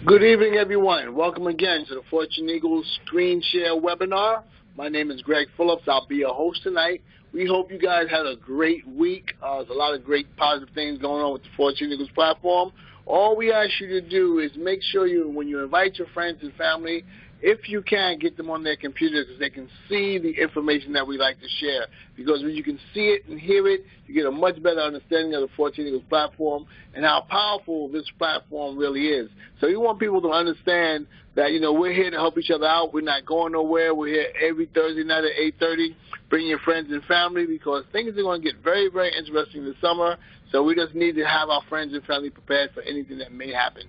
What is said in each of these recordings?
Good evening, everyone. Welcome again to the Fortune Eagles Screen Share webinar. My name is Greg Phillips. I'll be your host tonight. We hope you guys had a great week. There's a lot of great positive things going on with the Fortune Eagles platform. All we ask you to do is make sure when you invite your friends and family, if you can, get them on their computers so they can see the information that we like to share. Because when you can see it and hear it, you get a much better understanding of the Fortune Eagles platform and how powerful this platform really is. So we want people to understand that, we're here to help each other out. We're not going nowhere. We're here every Thursday night at 8:30. Bring your friends and family because things are going to get very, very interesting this summer. So we just need to have our friends and family prepared for anything that may happen.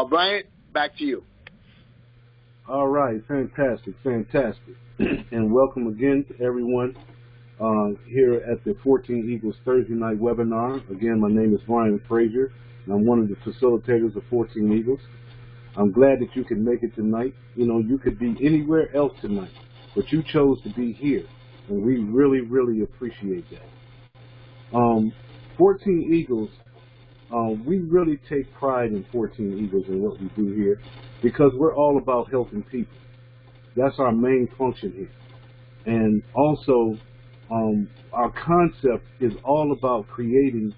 Bryant, back to you. All right, fantastic. And welcome again to everyone here at the 14 Eagles Thursday night webinar. Again, my name is Brian Frazier, and I'm one of the facilitators of 14 Eagles. I'm glad that you could make it tonight. You could be anywhere else tonight, but you chose to be here, and we really, really appreciate that. 14 Eagles, we really take pride in 14 Eagles and what we do here because we're all about helping people. That's our main function here. And also, our concept is all about creating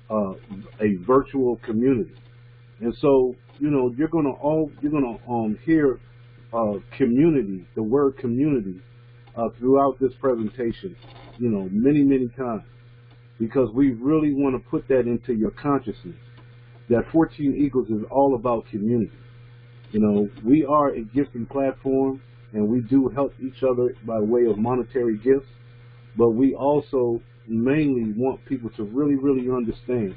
a virtual community. And so, you're gonna hear community, the word community, throughout this presentation, many times, because we really want to put that into your consciousness. That 14 Eagles is all about community. We are a gifting platform, and we do help each other by way of monetary gifts, but we also mainly want people to really, really understand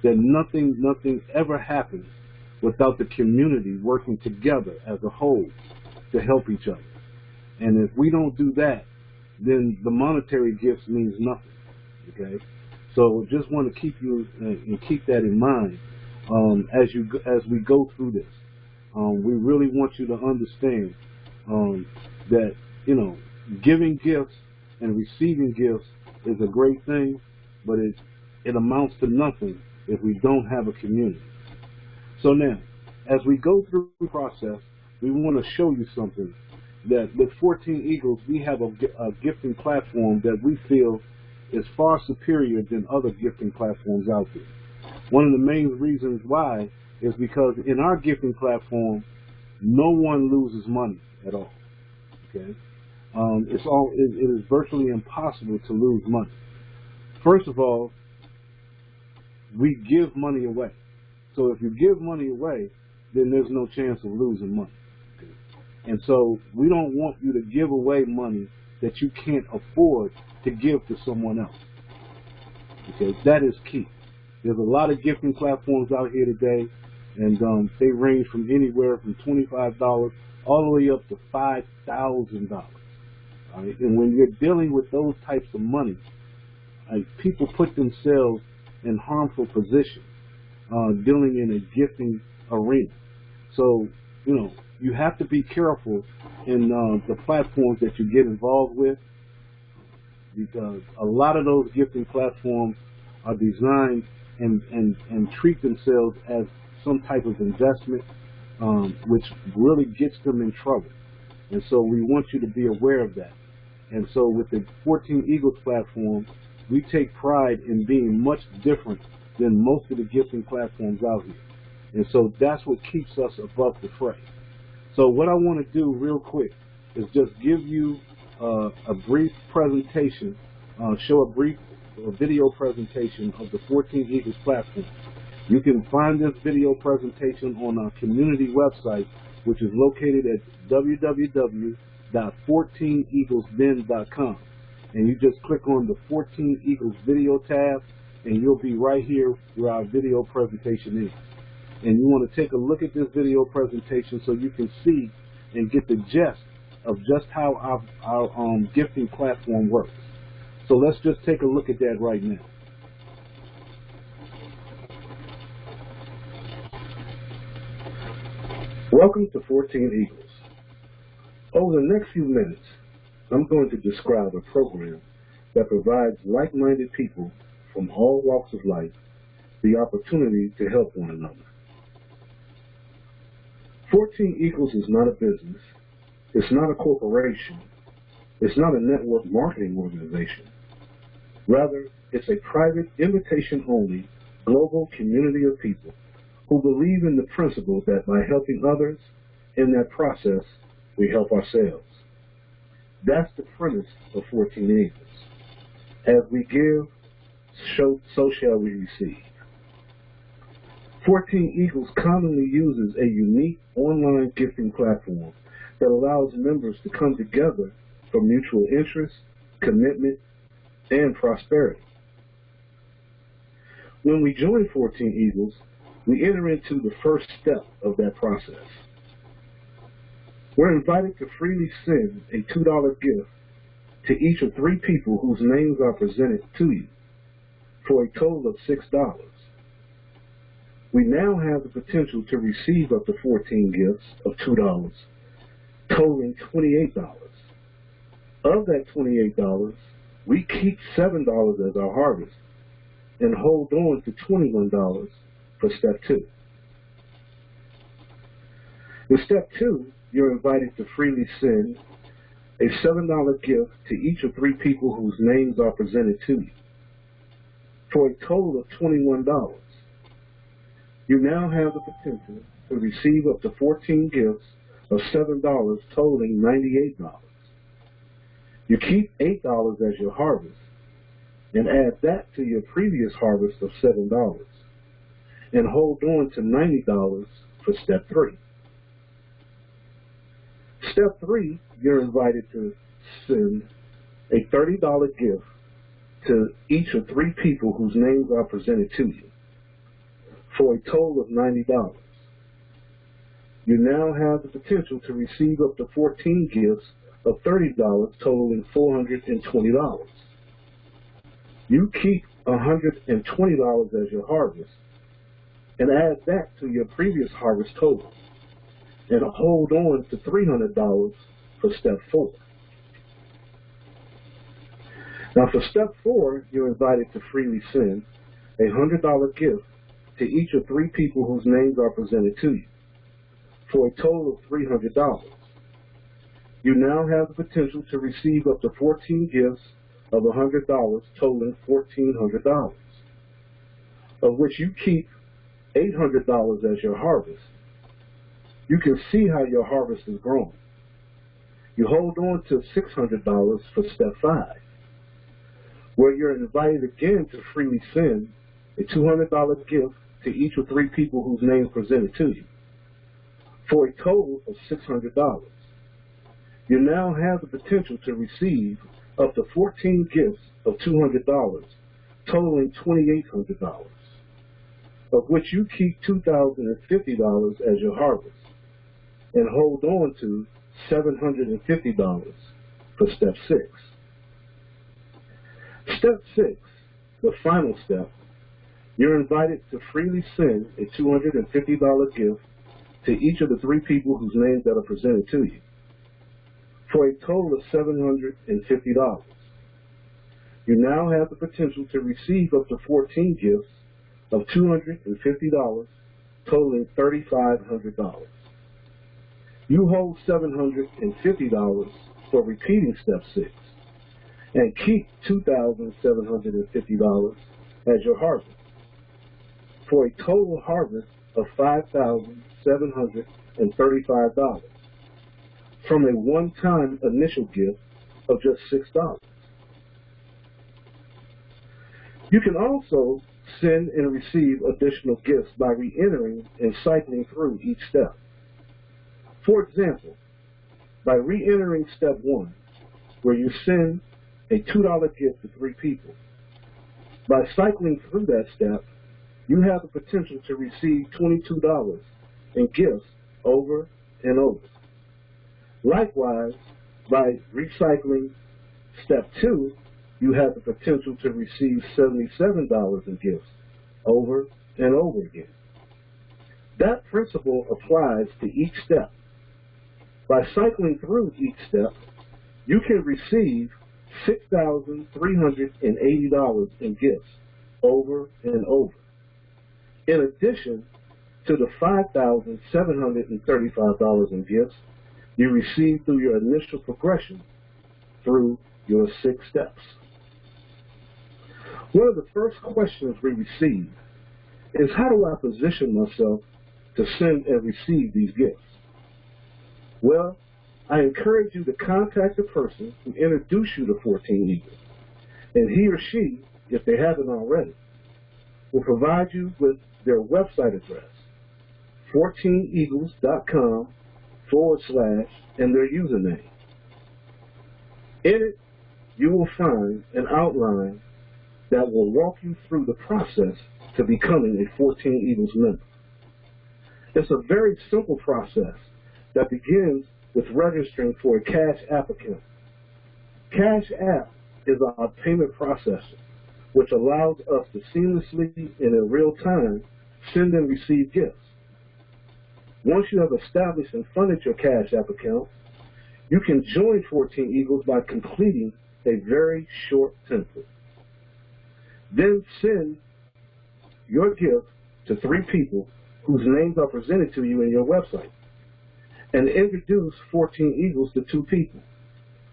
that nothing ever happens without the community working together as a whole to help each other. And if we don't do that, then the monetary gifts means nothing. Okay, so just want to keep you and keep that in mind as we go through this. We really want you to understand that giving gifts and receiving gifts is a great thing, but it amounts to nothing if we don't have a community. So now, as we go through the process, we want to show you something that with 14 Eagles, we have a gifting platform that we feel is far superior than other gifting platforms out there. One of the main reasons why is because in our gifting platform, no one loses money at all. Okay, it is virtually impossible to lose money. First of all, we give money away. So if you give money away, then there's no chance of losing money. Okay? And so we don't want you to give away money that you can't afford to give to someone else. Okay, that is key. There's a lot of gifting platforms out here today, and they range from anywhere from $25 all the way up to $5,000. All right? And when you're dealing with those types of money, people put themselves in harmful positions dealing in a gifting arena. So, you have to be careful in the platforms that you get involved with, because a lot of those gifting platforms are designed and treat themselves as some type of investment, which really gets them in trouble. And so we want you to be aware of that. And so with the 14 Eagles platform, we take pride in being much different than most of the gifting platforms out here. And so that's what keeps us above the fray. So what I want to do real quick is just give you a brief presentation, show a brief video presentation of the 14 Eagles platform. You can find this video presentation on our community website, which is located at www.14eaglesden.com. And you just click on the 14 Eagles video tab, and you'll be right here where our video presentation is. And you want to take a look at this video presentation so you can see and get the gist of just how our gifting platform works. So let's just take a look at that right now. Welcome to 14 Eagles. Over the next few minutes, I'm going to describe a program that provides like-minded people from all walks of life the opportunity to help one another. 14 Eagles is not a business. It's not a corporation. It's not a network marketing organization. Rather, it's a private, invitation-only, global community of people who believe in the principle that by helping others, in that process, we help ourselves. That's the premise of 14 Eagles. As we give, so shall we receive. 14 Eagles commonly uses a unique online gifting platform that allows members to come together for mutual interest, commitment, and prosperity. When we join 14 Eagles, we enter into the first step of that process. We're invited to freely send a $2 gift to each of 3 people whose names are presented to you for a total of $6. We now have the potential to receive up to 14 gifts of $2, totaling $28. Of that $28, we keep $7 as our harvest and hold on to $21 for step 2. In step 2, you're invited to freely send a $7 gift to each of 3 people whose names are presented to you for a total of $21. You now have the potential to receive up to 14 gifts of $7 totaling $98. You keep $8 as your harvest and add that to your previous harvest of $7 and hold on to $90 for step 3. Step 3, you're invited to send a $30 gift to each of 3 people whose names are presented to you for a total of $90. You now have the potential to receive up to 14 gifts of $30 totaling $420. You keep $120 as your harvest and add that to your previous harvest total and hold on to $300 for step 4. Now for step 4, you're invited to freely send a $100 gift to each of 3 people whose names are presented to you for a total of $300. You now have the potential to receive up to 14 gifts of $100 totaling $1,400, of which you keep $800 as your harvest. You can see how your harvest is growing. You hold on to $600 for step 5, where you're invited again to freely send a $200 gift to each of 3 people whose names presented to you for a total of $600. You now have the potential to receive up to 14 gifts of $200 totaling $2,800, of which you keep $2,050 as your harvest and hold on to $750 for step 6. Step 6, the final step, you're invited to freely send a $250 gift to each of the 3 people whose names that are presented to you for a total of $750. You now have the potential to receive up to 14 gifts of $250 totaling $3,500. You hold $750 for repeating step 6 and keep $2,750 as your harvest for a total harvest of $5,735 from a one-time initial gift of just $6. You can also send and receive additional gifts by re-entering and cycling through each step. For example, by re-entering step 1, where you send a $2 gift to 3 people, by cycling through that step, you have the potential to receive $22 in gifts over and over. Likewise, by recycling step 2, you have the potential to receive $77 in gifts over and over again. That principle applies to each step. By cycling through each step, you can receive $6,380 in gifts over and over. In addition, to the $5,735 in gifts you received through your initial progression through your 6 steps. One of the first questions we receive is, how do I position myself to send and receive these gifts? Well, I encourage you to contact the person who introduced you to 14 Eagles, and he or she, if they haven't already, will provide you with their website address, 14eagles.com/ and their username. In it, you will find an outline that will walk you through the process to becoming a 14 Eagles member. It's a very simple process that begins with registering for a Cash App account. Cash App is our payment processor, which allows us to seamlessly and in real time send and receive gifts. Once you have established and funded your Cash App account, you can join 14 Eagles by completing a very short template. Then send your gift to 3 people whose names are presented to you in your website, and introduce 14 Eagles to 2 people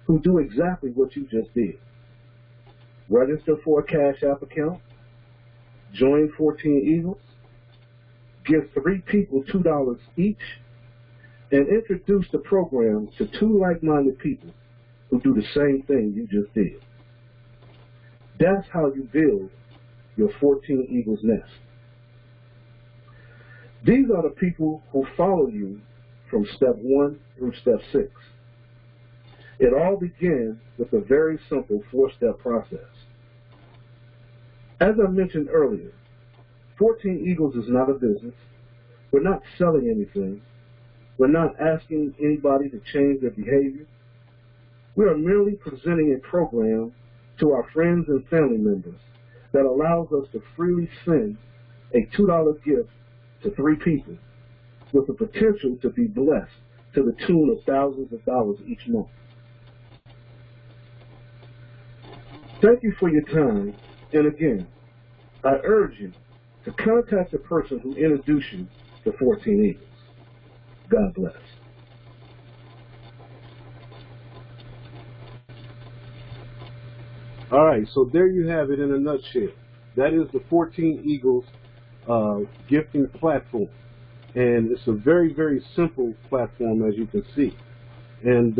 who do exactly what you just did. Register for a Cash App account, join 14 Eagles, give 3 people $2 each, and introduce the program to 2 like-minded people who do the same thing you just did. That's how you build your 14 Eagles nest. These are the people who follow you from step 1 through step 6. It all began with a very simple 4-step process. As I mentioned earlier, 14 Eagles is not a business. We're not selling anything. We're not asking anybody to change their behavior. We are merely presenting a program to our friends and family members that allows us to freely send a $2 gift to 3 people with the potential to be blessed to the tune of thousands of dollars each month. Thank you for your time, and again, I urge you to contact the person who introduced you to 14 Eagles. God bless. All right, so there you have it in a nutshell. That is the 14 Eagles gifting platform. And it's a very, very simple platform, as you can see. And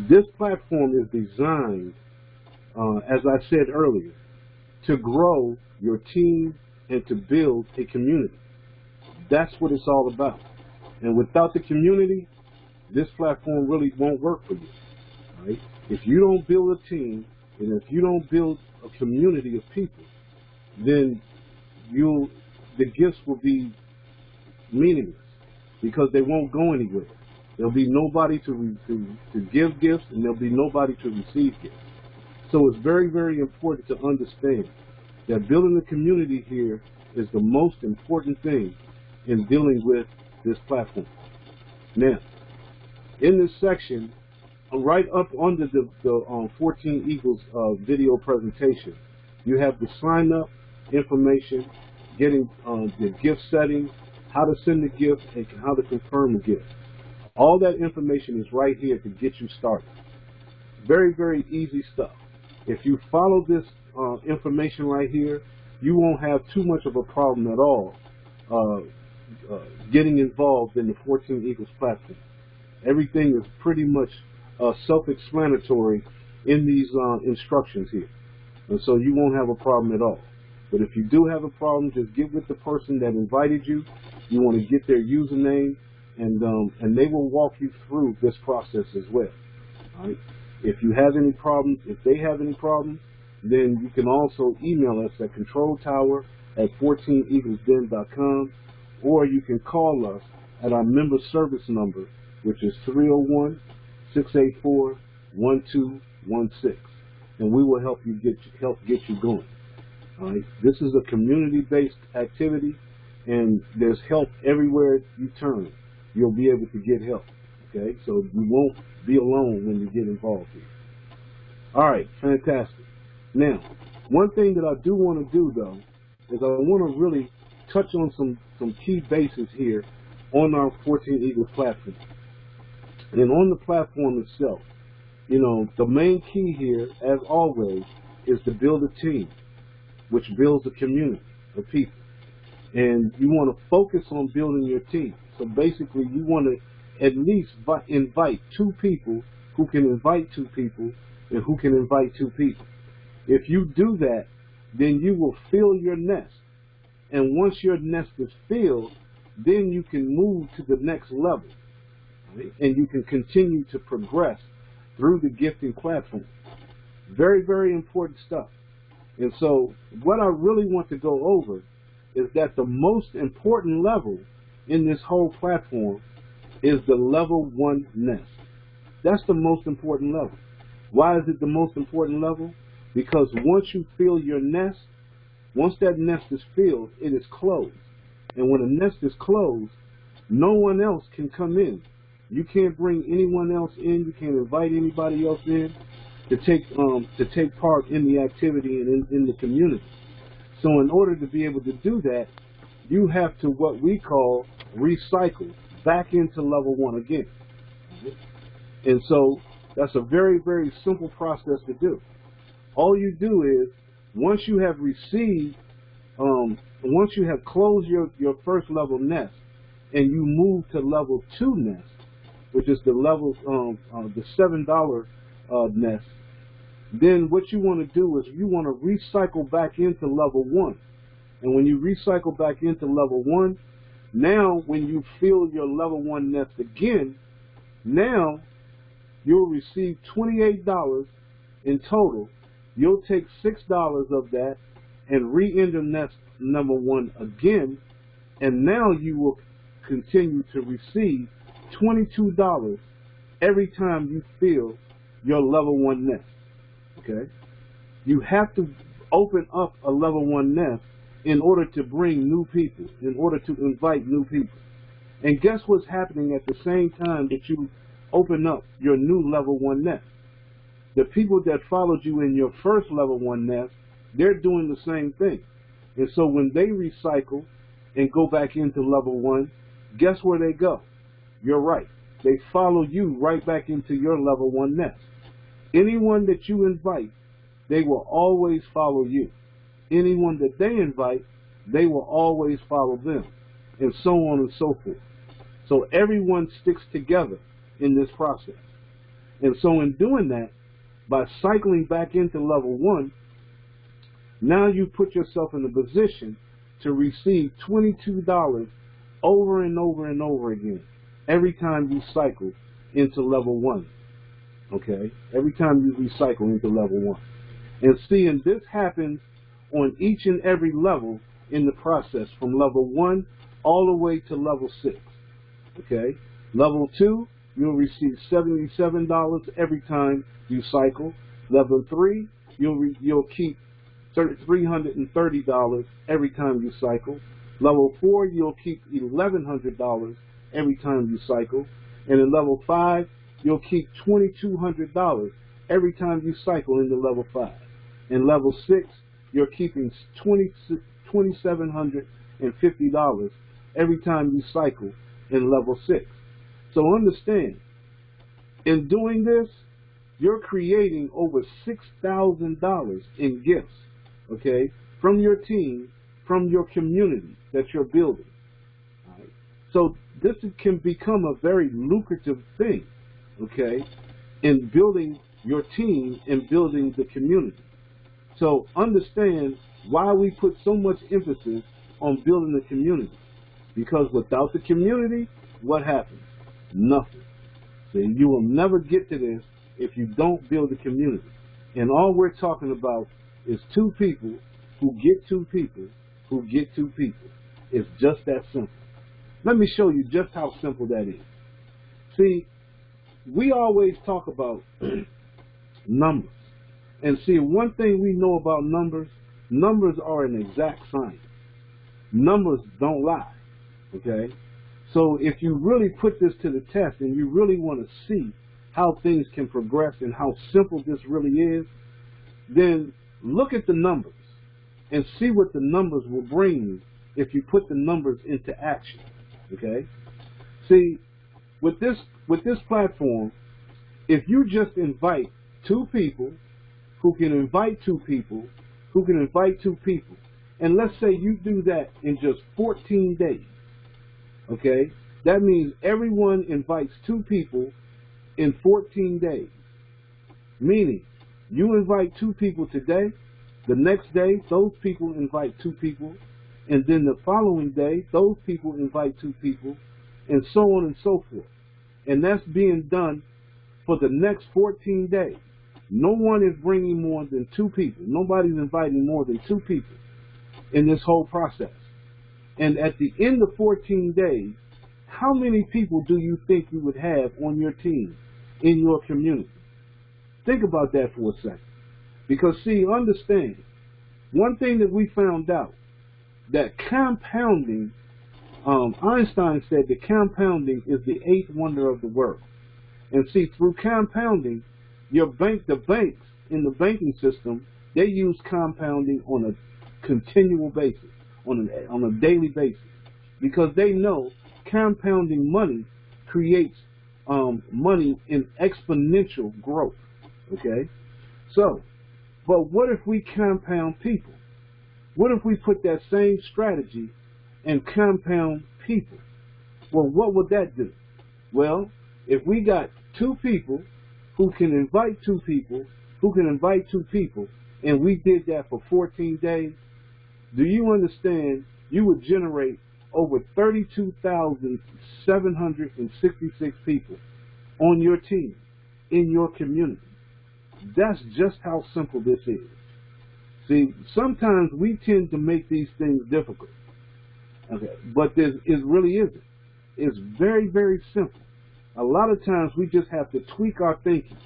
this platform is designed, as I said earlier, to grow your team and to build a community. That's what it's all about. And without the community, this platform really won't work for you. Right? If you don't build a team, and if you don't build a community of people, then the gifts will be meaningless, because they won't go anywhere. There'll be nobody to give gifts, and there'll be nobody to receive gifts. So it's very, very important to understand that building a community here is the most important thing in dealing with this platform. Now, in this section, right up under the 14 Eagles video presentation, you have the sign up information, getting the gift settings, how to send the gift, and how to confirm the gift. All that information is right here to get you started. Very, very easy stuff. If you follow this information right here, you won't have too much of a problem at all getting involved in the 14 Eagles platform. Everything is pretty much self-explanatory in these instructions here. And so you won't have a problem at all. But if you do have a problem, just get with the person that invited you. You want to get their username, and they will walk you through this process as well. All right? If you have any problems, if they have any problems, then you can also email us at controltower@14eaglesden.com, or you can call us at our member service number, which is 301-684-1216, and we will help get you going. All right? This is a community-based activity, and there's help everywhere you turn. You'll be able to get help. Okay, so you won't be alone when you get involved here. All right, fantastic. Now, one thing that I do want to do, though, is I want to really touch on some key bases here on our 14 Eagles platform. And on the platform itself, you know, the main key here, as always, is to build a team, which builds a community of people. And you want to focus on building your team. So basically, you want to at least invite 2 people who can invite 2 people and who can invite 2 people. If you do that, then you will fill your nest. And once your nest is filled, then you can move to the next level. Right? And you can continue to progress through the gifting platform. Very, very important stuff. And so what I really want to go over is that the most important level in this whole platform is the level 1 nest. That's the most important level. Why is it the most important level? Because once you fill your nest, once that nest is filled, it is closed. And when a nest is closed, no one else can come in. You can't bring anyone else in. You can't invite anybody else in to take part in the activity and in the community. So in order to be able to do that, you have to what we call recycle back into level 1 again. And so that's a very, very simple process to do. All you do is, once you have received, once you have closed your first level nest, and you move to level 2 nest, which is the level, the $7 nest, then what you want to do is you want to recycle back into level 1. And when you recycle back into level 1, now when you fill your level 1 nest again, now you'll receive $28 in total. You'll take $6 of that and re-enter nest number 1 again, and now you will continue to receive $22 every time you fill your level 1 nest. Okay? You have to open up a level 1 nest in order to bring new people, in order to invite new people. And guess what's happening at the same time that you open up your new level 1 nest? The people that followed you in your first level 1 nest, they're doing the same thing. And so when they recycle and go back into level 1, guess where they go? You're right. They follow you right back into your level 1 nest. Anyone that you invite, they will always follow you. Anyone that they invite, they will always follow them, and so on and so forth. So everyone sticks together in this process. And so in doing that, by cycling back into level 1, now you put yourself in a position to receive $22 over and over and over again every time you cycle into level 1. Okay? Every time you recycle into level 1. And see, and this happens on each and every level in the process, from level 1 all the way to level 6. Okay? Level 2, you'll receive $77 every time you cycle. Level 3, you'll keep $330 every time you cycle. Level 4, you'll keep $1,100 every time you cycle. And in level 5, you'll keep $2,200 every time you cycle into level 5. In level 6, you're keeping $2,750 every time you cycle in level 6. So understand, in doing this, you're creating over $6,000 in gifts, okay, from your team, from your community that you're building. All right? So this can become a very lucrative thing, okay, in building your team and building the community. So understand why we put so much emphasis on building the community. Because without the community, what happens? Nothing. So you will never get to this if you don't build a community. And all we're talking about is 2 people who get 2 people who get 2 people. It's just that simple. Let me show you just how simple that is. See, we always talk about numbers. And see, one thing we know about numbers, numbers are an exact science. Numbers don't lie, okay? So if you really put this to the test and you really want to see how things can progress and how simple this really is, then look at the numbers and see what the numbers will bring you if you put the numbers into action. Okay? See, with this platform, if you just invite 2 people who can invite 2 people who can invite 2 people, and let's say you do that in just 14 days, okay? That means everyone invites 2 people in 14 days. Meaning, you invite 2 people today, the next day, those people invite 2 people, and then the following day, those people invite 2 people, and so on and so forth. And that's being done for the next 14 days. No one is bringing more than 2 people. Nobody's inviting more than 2 people in this whole process. And at the end of 14 days, how many people do you think you would have on your team, in your community? Think about that for a second. Because see, understand, one thing that we found out, that compounding, Einstein said that compounding is the 8th wonder of the world. And see, through compounding, the banks in the banking system, they use compounding on a continual basis, on a daily basis, because they know compounding money creates money in exponential growth. Okay, so, but what if we compound people? What if we put that same strategy and compound people? Well, what would that do? Well, if we got 2 people who can invite 2 people, who can invite 2 people, and we did that for 14 days, do you understand you would generate over 32,766 people on your team, in your community? That's just how simple this is. See, sometimes we tend to make these things difficult. Okay, but it really isn't. It's very, very simple. A lot of times we just have to tweak our thinking,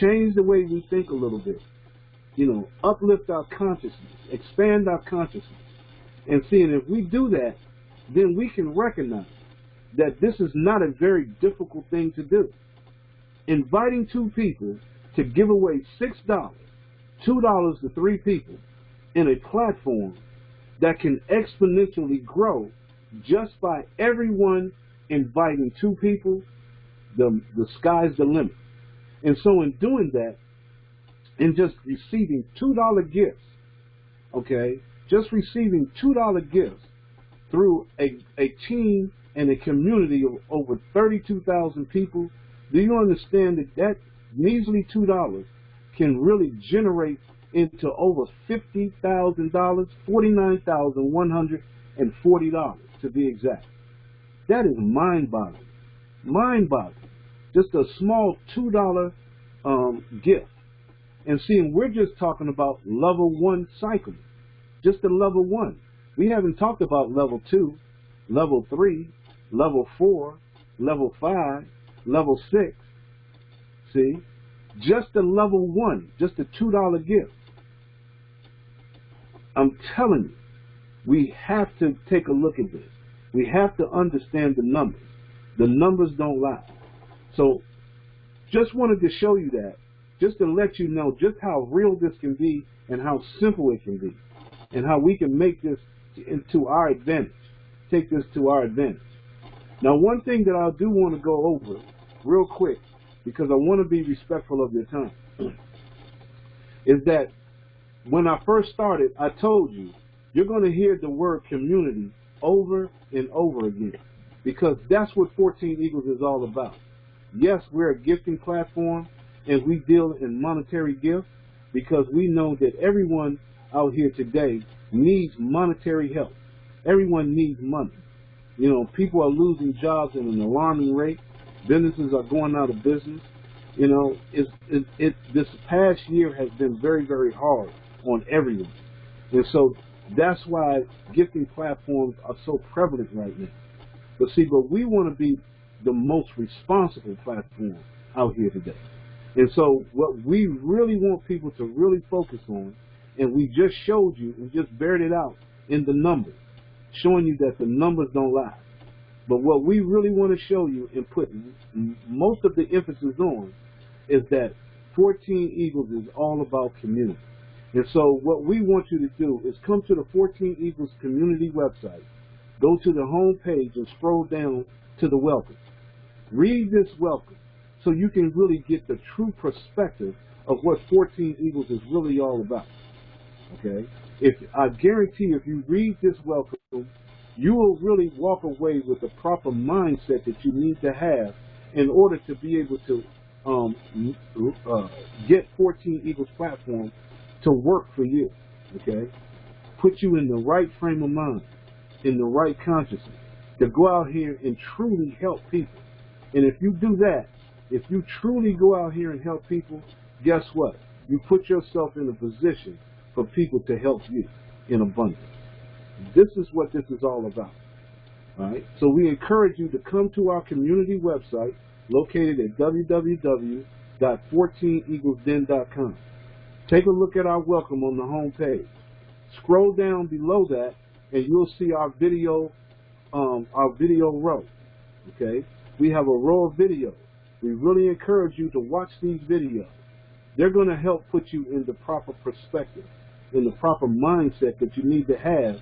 change the way we think a little bit, uplift our consciousness, expand our consciousness. And seeing if we do that, then we can recognize that this is not a very difficult thing to do. Inviting 2 people to give away $6, $2 to 3 people in a platform that can exponentially grow just by everyone inviting 2 people, the sky's the limit. And so in doing that, and just receiving $2 gifts, okay, just receiving $2 gifts through a team and a community of over 32,000 people, do you understand that that measly $2 can really generate into over $50,000, $49,140 to be exact? That is mind-boggling. Mind-boggling. Just a small $2 gift. And seeing, we're just talking about level 1 cycling. Just the level 1. We haven't talked about level 2, level 3, level 4, level 5, level 6. See? Just the level 1, just a $2 gift. I'm telling you, we have to take a look at this. We have to understand the numbers. The numbers don't lie. So, just wanted to show you that, just to let you know just how real this can be and how simple it can be, and how we can make this into our advantage, take this to our advantage. Now, one thing that I do want to go over real quick, because I want to be respectful of your time, is that when I first started, I told you, you're going to hear the word community over and over again, because that's what 14 Eagles is all about. Yes, we're a gifting platform, and we deal in monetary gifts, because we know that everyone out here today needs monetary help. Everyone needs money. People are losing jobs at an alarming rate. Businesses are going out of business. This past year has been very, very hard on everyone. And so that's why gifting platforms are so prevalent right now. But see, we want to be the most responsible platform out here today. And so what we really want people to really focus on, and we just showed you and just bared it out in the numbers, showing you that the numbers don't lie. But what we really want to show you and put most of the emphasis on is that 14 Eagles is all about community. And so what we want you to do is come to the 14 Eagles community website, go to the home page and scroll down to the welcome. Read this welcome so you can really get the true perspective of what 14 Eagles is really all about. Okay? I guarantee if you read this welcome, you will really walk away with the proper mindset that you need to have in order to be able to get 14 Eagles platform to work for you. Okay? Put you in the right frame of mind, in the right consciousness, to go out here and truly help people. And if you do that, if you truly go out here and help people, guess what? You put yourself in a position for people to help you in abundance. This is what this is all about. All right? So we encourage you to come to our community website located at www.14eaglesden.com. Take a look at our welcome on the home page. Scroll down below that and you'll see our video row. Okay? We have a row of videos. We really encourage you to watch these videos. They're going to help put you in the proper perspective, in the proper mindset that you need to have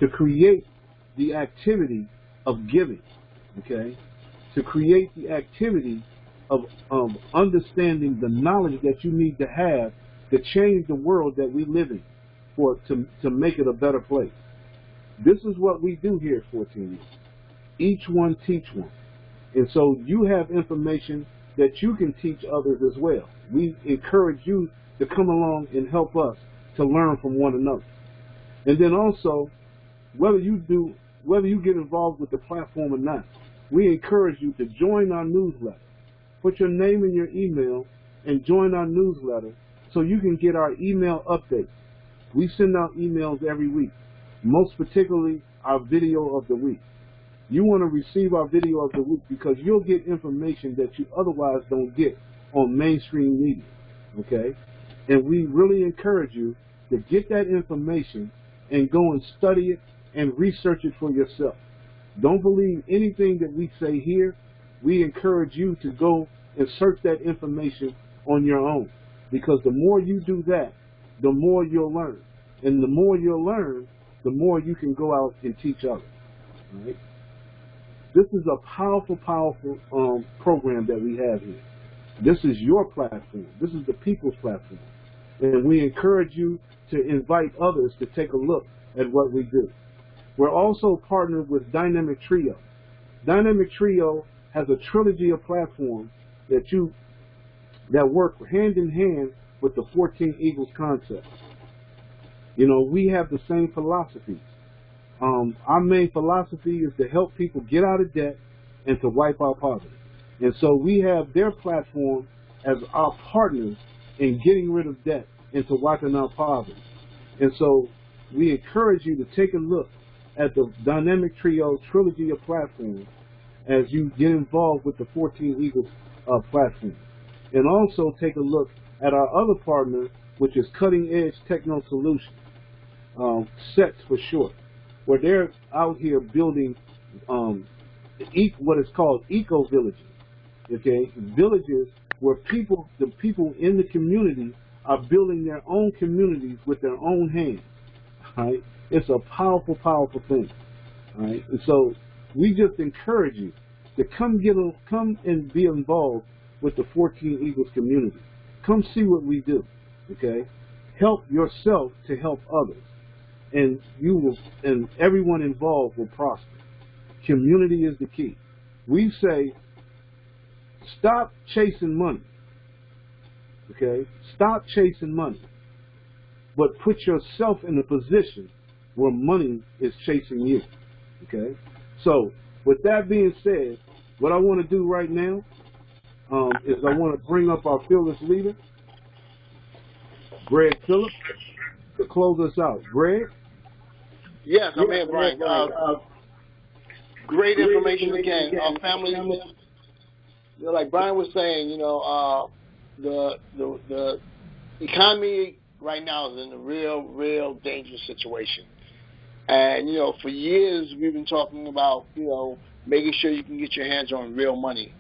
to create the activity of giving, okay? To create the activity of understanding the knowledge that you need to have to change the world that we live in to make it a better place. This is what we do here at 14 Eagles. Each one teach one. And so you have information that you can teach others as well. We encourage you to come along and help us to learn from one another. And then also, whether you get involved with the platform or not, we encourage you to join our newsletter. Put your name in your email and join our newsletter so you can get our email updates. We send out emails every week, most particularly our video of the week. You want to receive our video of the week because you'll get information that you otherwise don't get on mainstream media, okay? And we really encourage you to get that information and go and study it and research it for yourself. Don't believe anything that we say here. We encourage you to go and search that information on your own, because the more you do that, the more you'll learn. And the more you'll learn, the more you can go out and teach others, all right? This is a powerful, powerful program that we have here. This is your platform. This is the people's platform. And we encourage you to invite others to take a look at what we do. We're also partnered with Dynamic Trio. Dynamic Trio has a trilogy of platforms that work hand in hand with the 14 Eagles concept. You know, we have the same philosophies. Our main philosophy is to help people get out of debt and to wipe out poverty. And so we have their platform as our partners in getting rid of debt and to wiping out poverty. And so we encourage you to take a look at the Dynamic Trio trilogy of platforms as you get involved with the 14 Eagles platform. And also take a look at our other partner, which is Cutting Edge Techno Solutions, CETS for short, where they're out here building what is called eco-villages, okay? Villages where the people in the community are building their own communities with their own hands, all right? It's a powerful, powerful thing, all right? And so we just encourage you to come and be involved with the 14 Eagles community. Come see what we do, okay? Help yourself to help others. And everyone involved will prosper. Community is the key. We say, stop chasing money. Okay? Stop chasing money. But put yourself in a position where money is chasing you. Okay? So, with that being said, what I want to do right now is I want to bring up our fearless leader, Greg Phillips, to close us out. Greg? Yes, I'm here, Brian. Great information again. Our family, like Brian was saying, you know, the economy right now is in a real dangerous situation. And, you know, for years we've been talking about, you know, making sure you can get your hands on real money.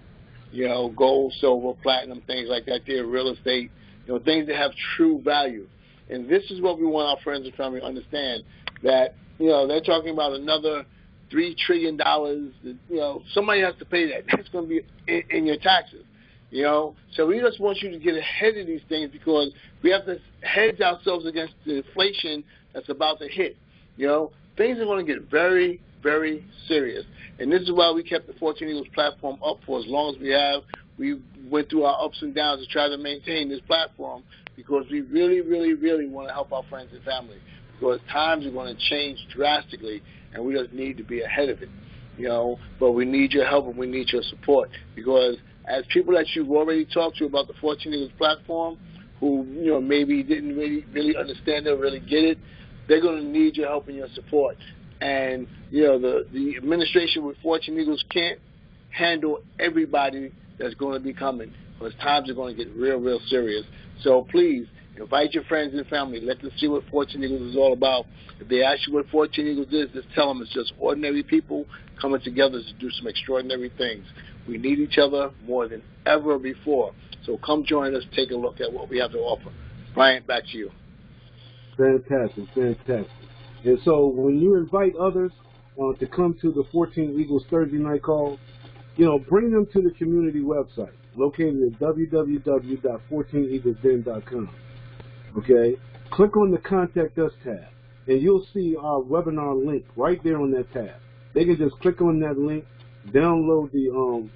You know, gold, silver, platinum, things like that there, real estate, you know, things that have true value. And this is what we want our friends and family to understand, that, they're talking about another $3 trillion. Somebody has to pay that. That's going to be in your taxes. So we just want you to get ahead of these things, because we have to hedge ourselves against the inflation that's about to hit. Things are going to get very, very serious. And this is why we kept the 14 Eagles platform up for as long as we have. We went through our ups and downs to try to maintain this platform, because we really, really, really want to help our friends and family, because times are going to change drastically, and we just need to be ahead of it. But we need your help and we need your support, because as people that you've already talked to about the 14 Eagles platform, who maybe didn't really understand it or really get it, they're going to need your help and your support. And the administration with 14 Eagles can't handle everybody that's going to be coming, because times are going to get real, real serious. So please invite your friends and family. Let them see what 14 Eagles is all about. If they ask you what 14 Eagles is, just tell them it's just ordinary people coming together to do some extraordinary things. We need each other more than ever before. So come join us, take a look at what we have to offer. Bryant, back to you. Fantastic, fantastic. And so when you invite others to come to the 14 Eagles Thursday night call, bring them to the community website located at www.14eaglesden.com. Okay? Click on the Contact Us tab, and you'll see our webinar link right there on that tab. They can just click on that link, download the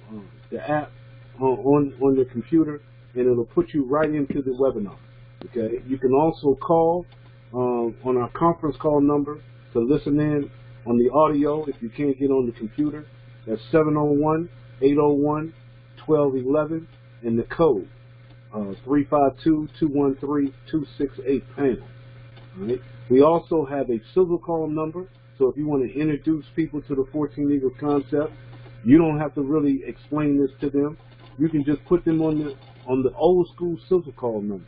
app on their computer, and it'll put you right into the webinar. Okay? You can also call on our conference call number to listen in on the audio if you can't get on the computer. That's 701-801-1211, and the code 352-213-268 #. Right? We also have a silver call number, so if you want to introduce people to the 14 Eagles concept, you don't have to really explain this to them. You can just put them on the old school silver call number,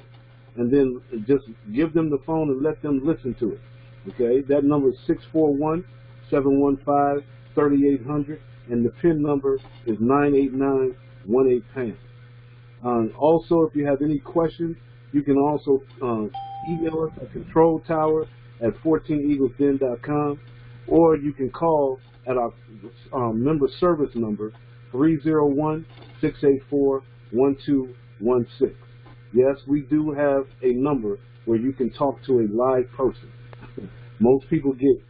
and then just give them the phone and let them listen to it. Okay, that number is 641-715-3800, and the PIN number is 98918#. Also, if you have any questions, you can also email us at controltower@14eaglesden.com, or you can call at our member service number 301-684-1216. Yes, we do have a number where you can talk to a live person. Most people be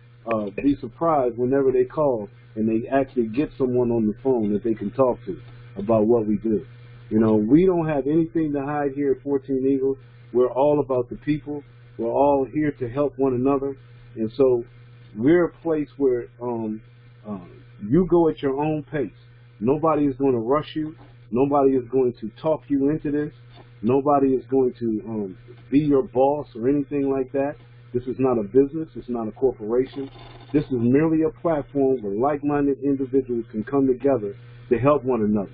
surprised whenever they call and they actually get someone on the phone that they can talk to about what we do. We don't have anything to hide here at 14 Eagles. We're all about the people. We're all here to help one another. And so we're a place where you go at your own pace. Nobody is going to rush you. Nobody is going to talk you into this. Nobody is going to be your boss or anything like that. This is not a business. It's not a corporation. This is merely a platform where like-minded individuals can come together to help one another.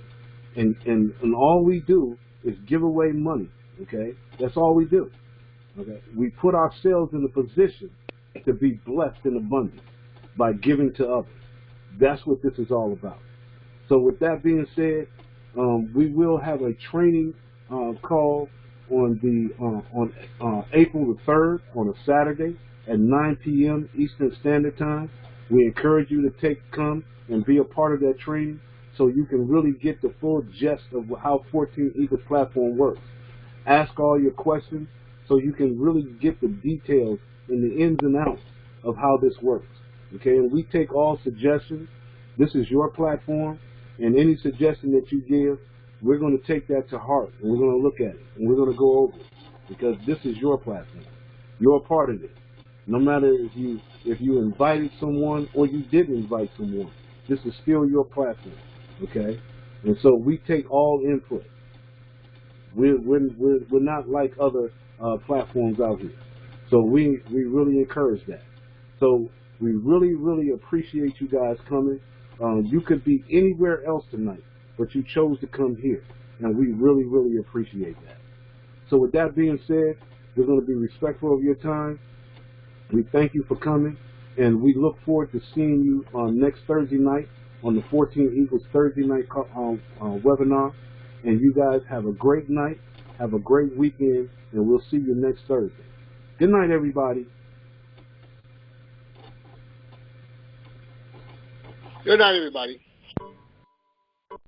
And all we do is give away money, okay? That's all we do, okay? We put ourselves in a position to be blessed in abundance by giving to others. That's what this is all about. So with that being said, we will have a training call on April the 3rd on a Saturday at 9 p.m. Eastern Standard Time. We encourage you to come and be a part of that training, so you can really get the full gist of how 14 Eagles platform works. Ask all your questions so you can really get the details and the ins and outs of how this works. Okay, and we take all suggestions. This is your platform, and any suggestion that you give, we're going to take that to heart, and we're going to look at it, and we're going to go over it, because this is your platform. You're a part of it. No matter if you invited someone or you didn't invite someone, this is still your platform. Okay, and so we take all input. We're not like other platforms out here, so we really encourage that. So we really, really appreciate you guys coming. You could be anywhere else tonight, but you chose to come here, and we really, really appreciate that. So with that being said, we're going to be respectful of your time. We thank you for coming, and we look forward to seeing you next Thursday night on the 14 Eagles Thursday night webinar. And you guys have a great night, have a great weekend, and we'll see you next Thursday. Good night, everybody. Good night, everybody.